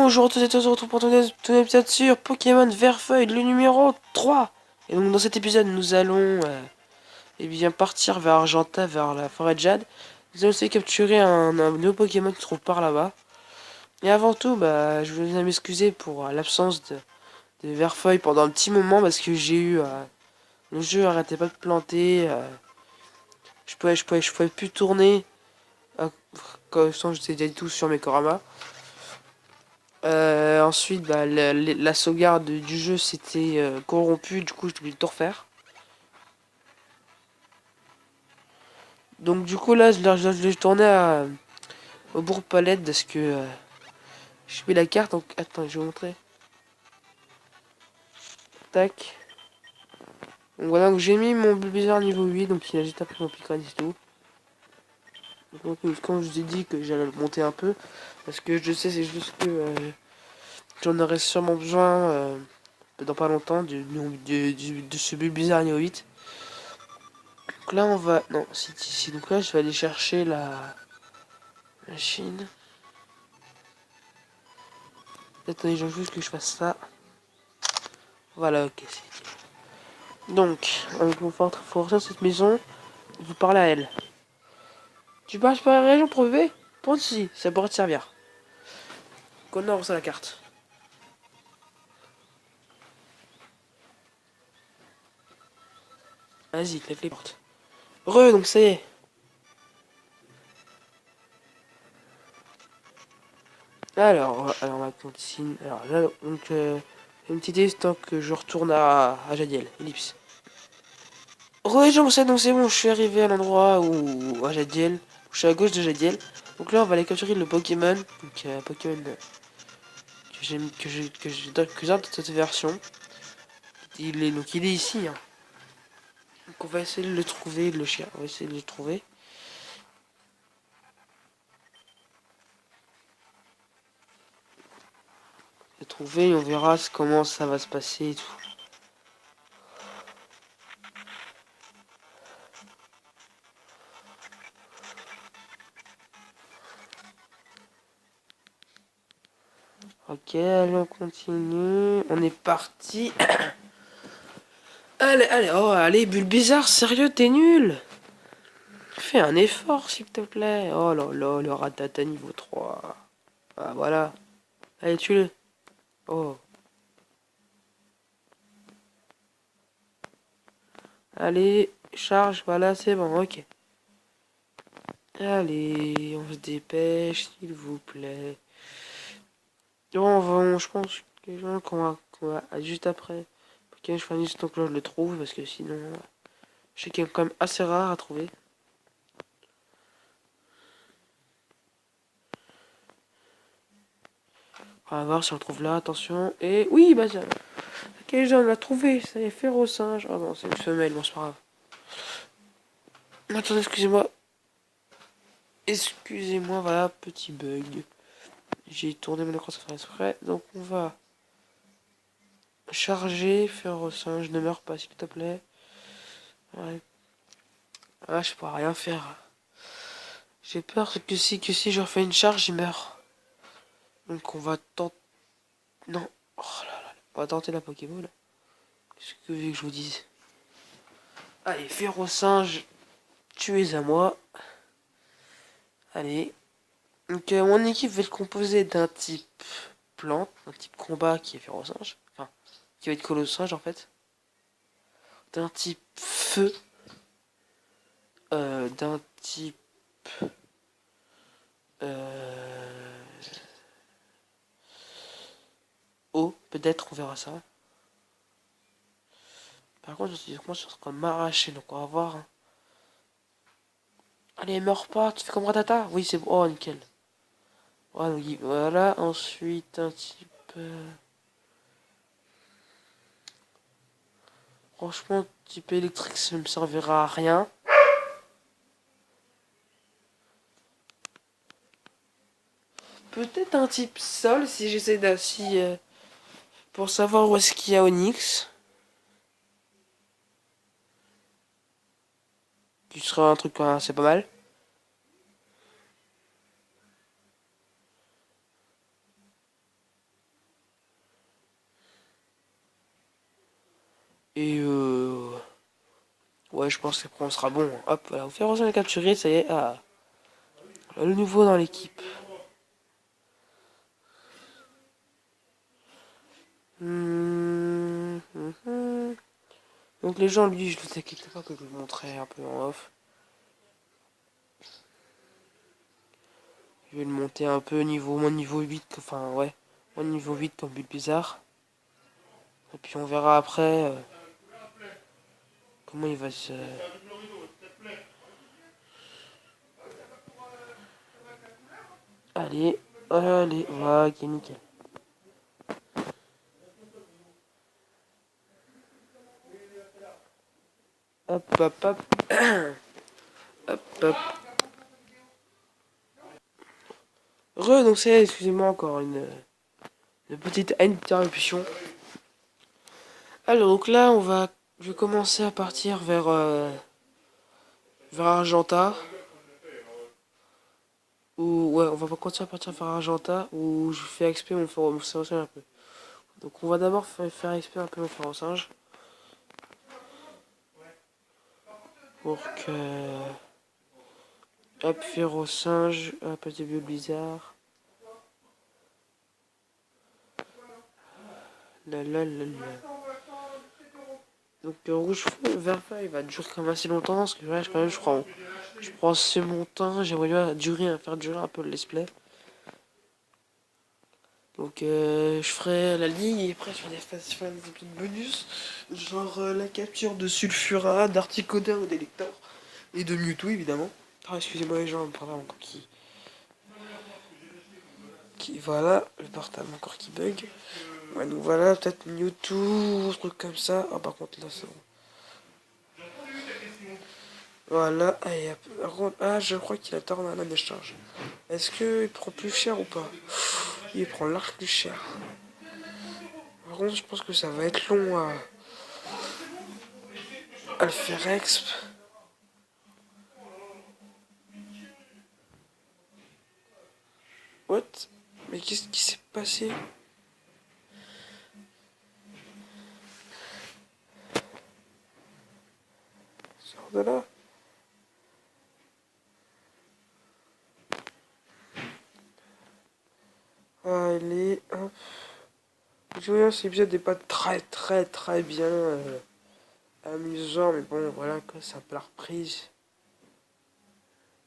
Bonjour à tous et tous, on se retrouve pour ton épisode sur Pokémon Verfeuille, le numéro 3. Et donc dans cet épisode, nous allons eh bien, partir vers Argenta, vers la forêt de Jade. Nous allons essayer de capturer un nouveau Pokémon qui se trouve par là-bas. Et avant tout, je voulais m'excuser pour l'absence de Verfeuille pendant un petit moment parce que j'ai eu... le jeu arrêtait pas de planter. Je pouvais plus tourner. Comme j'étais déjà tout sur mes Korama. Ensuite, la sauvegarde du jeu s'était corrompue, du coup, j'ai obligé de tout refaire. Donc, du coup, là, je l'ai tourné au Bourg-Palette parce que je mets la carte. Donc, attends, je vais vous montrer. Tac. Donc, voilà, donc j'ai mis mon Bulbizarre niveau 8, donc il a juste après mon Picradis et tout. Donc, quand je vous ai dit que j'allais le monter un peu, parce que je sais, c'est juste que j'en aurais sûrement besoin dans pas longtemps de ce Bulbizarre niveau 8. Donc là on va... Non, c'est ici. Donc là je vais aller chercher la machine. Attendez, j'ai juste que je fasse ça. Voilà, ok. Donc, avec mon faut sortir de cette maison, vous parlez à elle. Tu passes par la région pour bébé? Pour ici, ça pourrait te servir. Connor reçoit la carte. Vas-y, claque les portes. Donc ça y est. Alors on va continuer. Alors là, donc, une petite idée, tant que je retourne à Jadiel, ellipse. Donc c'est bon, je suis arrivé à l'endroit où à Jadiel. Je suis à gauche de Jadiel. Donc là, on va aller capturer le Pokémon. Donc, Pokémon que j'ai dans cette version. Donc il est ici. Hein. Donc on va essayer de le trouver, le chien. On va essayer de le trouver. Le trouver et on verra comment ça va se passer et tout. Ok, allez, on continue. On est parti. Allez, Bulbizarre, sérieux, t'es nul. Fais un effort, s'il te plaît. Oh là là, le ratata niveau 3. Ah, voilà. Allez, tue-le. Oh. Allez, charge, voilà, c'est bon, ok. Allez, on se dépêche, s'il vous plaît. Bon, je pense que qu'on va juste après. Ok, je finis tant que je le trouve, parce que sinon, je sais qu'il est quand même assez rare à trouver. On va voir si on le trouve là, attention. Et oui, bah ça. Ok, on l'a trouvé, ça y est, Férocinge. Oh non, c'est une femelle, bon, c'est pas grave. Attendez, excusez-moi. Excusez-moi, voilà, petit bug. J'ai tourné mon écran sans faire exprès. Donc on va charger, Férocinge, ne meurs pas s'il te plaît. Ouais. Ah, je pourrais rien faire. J'ai peur que si je refais une charge, il meurt. Donc on va tenter... Non. Oh là là. On va tenter la Pokéball. Qu'est-ce que vous voulez que je vous dise? Allez, Férocinge, tu es à moi. Allez. Donc mon équipe va être composée d'un type plante, un type combat qui est Férocinge. Enfin, qui va être Colossinge en fait. D'un type feu. D'un type... eau, peut-être, on verra ça. Par contre, je suis en train de m'arracher, donc on va voir. Hein. Allez, meurs pas, tu fais comme Ratata? Oui, c'est bon. Oh, nickel. Voilà, ensuite, un type... Franchement, type électrique, ça ne me servira à rien. Peut-être un type sol, si j'essaie d'assis... pour savoir où est-ce qu'il y a Onyx. Qui sera un truc, c'est pas mal. Et ouais, je pense qu'après on sera bon. Hop, voilà, on fait Rosen est capturé, ça y est. Ah, le nouveau dans l'équipe. Donc les gens, lui, je le sais quelque part que je vous montrais un peu en off. Je vais le monter un peu niveau, mon niveau 8, enfin ouais, mon niveau 8 comme but bizarre. Et puis on verra après comment il va se... Allez, allez, voilà, ok, nickel. Hop, hop, hop. Hop, hop. Donc c'est, excusez-moi encore une petite interruption. Alors donc là, je vais commencer à partir vers Argenta. Ou ouais, on va continuer à partir vers Argenta où je fais XP mon fer un peu. Donc on va d'abord faire XP un peu mon fer pour que hop, fer au singe, hop, petit bio bizarre. La la la la. Donc le rouge feu, vert feu, il va durer quand même assez longtemps parce que là, quand même, je prends assez mon temps, j'aimerais bien faire durer un peu le display. Donc je ferai la ligne et après je ferai des épisodes bonus, genre la capture de Sulfura, d'Articoda ou d'Elector, et de Mewtwo évidemment. Ah excusez-moi les gens, pardon encore qui voilà, le portable encore qui bug. Ouais, donc voilà, peut-être Mewtwo, ou truc comme ça. Ah par contre là c'est bon. Voilà, et par contre, ah je crois qu'il a tort dans la décharge. Est-ce qu'il prend plus cher ou pas? Il prend l'arc plus cher. Par contre je pense que ça va être long à le faire exp. What? Mais qu'est-ce qui s'est passé? Sors de là. Allez, hop. Je vois, cet épisode n'est pas très bien amusant, mais bon, voilà, quoi, c'est un peu la reprise.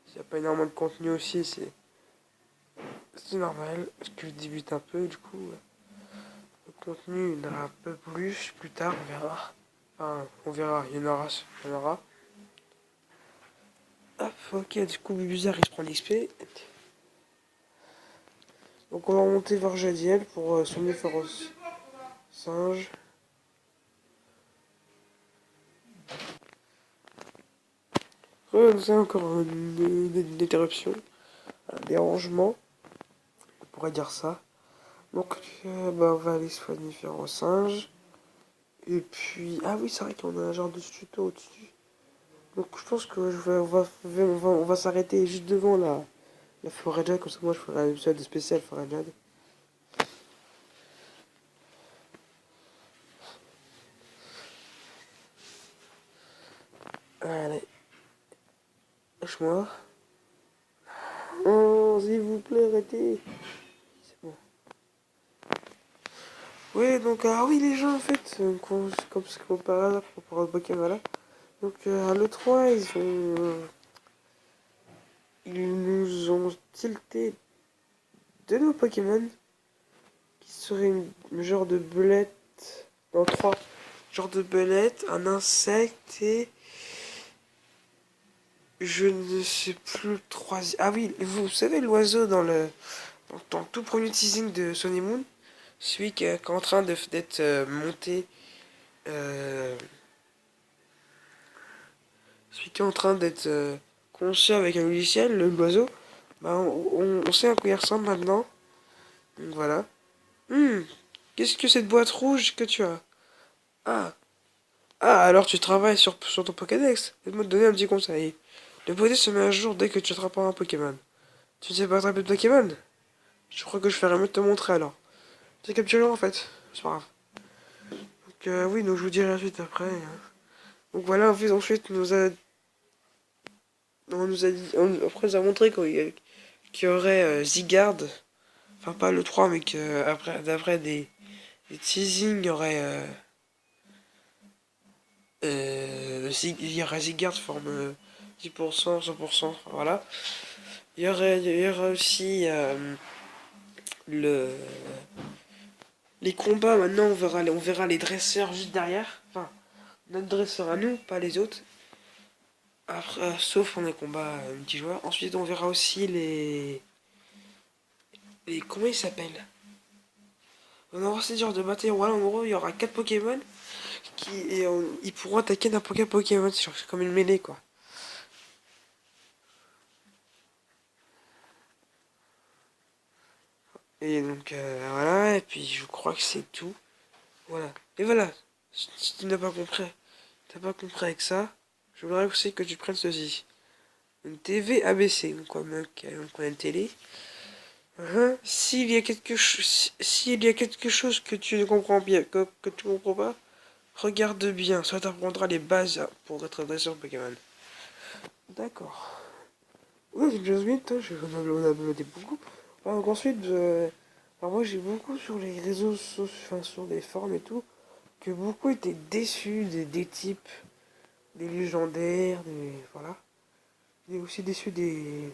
Il n'y a pas énormément de contenu aussi, c'est normal, parce que je débute un peu, du coup, le contenu, il y en aura un peu plus tard, on verra. Enfin, on verra, il y en aura. Hop, ok, du coup, bizarre, il se prend l'XP. Donc on va remonter vers Jadiel pour soigner Féroce Singe. C'est encore une interruption, un dérangement, on pourrait dire ça. Donc bah, on va aller soigner Féroce Singe. Et puis, ah oui, c'est vrai qu'on a un genre de tuto au-dessus. Donc je pense que on va s'arrêter juste devant la forêt Jade, comme ça moi je ferai un épisode spécial forêt Jade. Allez, lâche-moi. Oh, s'il vous plaît, arrêtez. C'est bon. Oui, donc, ah oui, les gens, en fait, comme par hasard, pour rapport au Pokémon, voilà. Donc, à l'E3, ils nous ont tilté deux nouveaux Pokémon qui seraient une genre de belette. Non, trois. Genre de belette, un insecte et. Je ne sais plus le troisième. Ah oui, vous savez l'oiseau dans le tout premier teasing de Sun et Moon, celui qui est en train d'être monté. euh, Celui qui est en train d'être conçu avec un logiciel, l'oiseau. Bah, on sait à quoi il ressemble maintenant. Donc voilà. Qu'est-ce que cette boîte rouge que tu as? Ah, alors tu travailles sur ton Pokédex. Laisse-moi te donner un petit conseil. Le Pokédex se met à jour dès que tu attrapes un Pokémon. Tu ne sais pas attraper de Pokémon? Je crois que je ferais mieux de te montrer alors. C'est capturé en fait. C'est pas grave. Oui, donc je vous dirai la suite après. Donc voilà, en fait, ensuite, on nous a dit, après, on nous a montré qu'il y aurait Zygarde. Enfin, pas le 3 mais que après, d'après des teasings, il y aurait. Il y aurait Zygarde forme 10%, 100%, voilà. Il y aurait aussi le, les combats. Maintenant, on verra les dresseurs juste derrière. Enfin, notre dresseur à nous, pas les autres. Après, sauf pour les combats multijoueurs. Ensuite, on verra aussi comment ils s'appellent. On aura ces genres de bataille. Voilà, en gros, il y aura 4 Pokémon ils pourront attaquer n'importe quel Pokémon. C'est comme une mêlée, quoi. Et donc, voilà. Et puis, je crois que c'est tout. Voilà. Et voilà. Si tu n'as pas compris, avec ça, je voudrais aussi que tu prennes ceci. Une TV ABC, donc on a une télé. S'il y a quelque chose que tu ne comprends bien, que tu ne comprends pas, regarde bien, ça t'apprendra les bases pour être dresseur Pokémon. D'accord. Ouais, c'est déjà vite, hein, on a uploadé beaucoup. Donc ensuite, alors moi j'ai beaucoup sur les réseaux sociaux, enfin sur les forums et tout, que beaucoup étaient déçus des types, des légendaires, voilà. Et aussi déçus des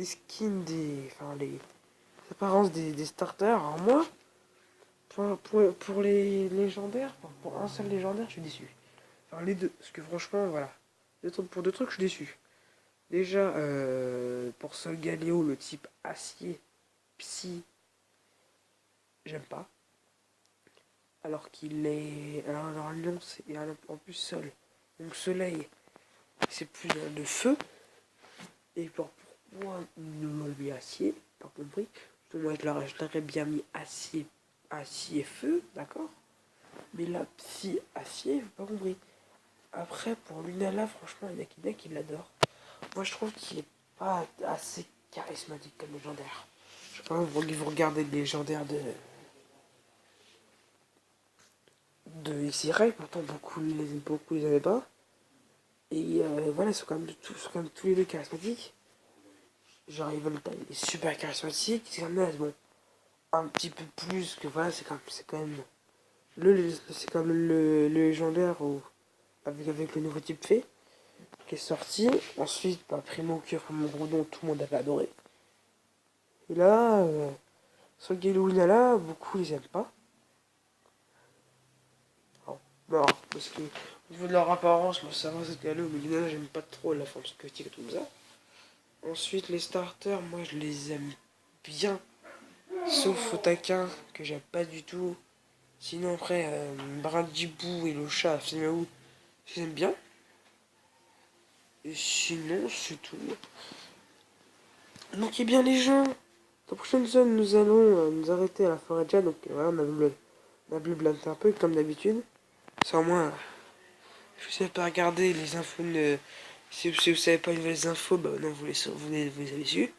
skins, enfin les apparences des starters. Alors moi, pour les légendaires, enfin, pour un seul légendaire, je suis déçu. Enfin les deux, parce que franchement, voilà. Pour deux trucs, je suis déçu. Déjà, pour Solgaleo, le type acier, psy, j'aime pas. Alors qu'il est. Alors Lyon, c'est en plus sol. Donc soleil, c'est plus de feu. Et pourquoi nous lui acier, pas compris. Moi, je l'aurais bien mis acier feu, d'accord. Mais là, psy, acier, j'ai pas compris. Après, pour Lunala, franchement, il y en a qui l'adore. Moi, je trouve qu'il est pas assez charismatique comme légendaire. Je sais pas, vous regardez les légendaires de X-Ray, pourtant beaucoup les avaient pas. Et voilà, ils sont quand même tous les deux charismatiques. Genre, il est super charismatique. C'est comme bon, un petit peu plus que voilà, c'est quand même c'est quand même le légendaire avec le nouveau type fait qui est sorti. Ensuite, Primo Cure, mon gros nom, tout le monde avait adoré. Et là, sur Lunala, beaucoup ils aiment pas. Non, parce que au niveau de leur apparence, moi ça va, c'était Halo, mais Lunala, j'aime pas trop la forme squelettique et tout ça. Ensuite, les starters, moi je les aime bien. Sauf Otakin, que j'aime pas du tout. Sinon, après, Brindibou et le chat, Fimaou, j'aime bien. Et sinon, c'est tout. Donc, eh bien, les gens, dans la prochaine zone, nous allons nous arrêter à la forêt de Jade. Donc, voilà, on a blablaté un peu, comme d'habitude. Sans moi, je ne sais pas regarder les infos. Si vous savez pas les infos, bah non, vous les avez su.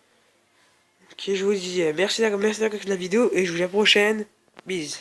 Ok, je vous dis merci d'avoir regardé la vidéo et je vous dis à la prochaine. Bisous.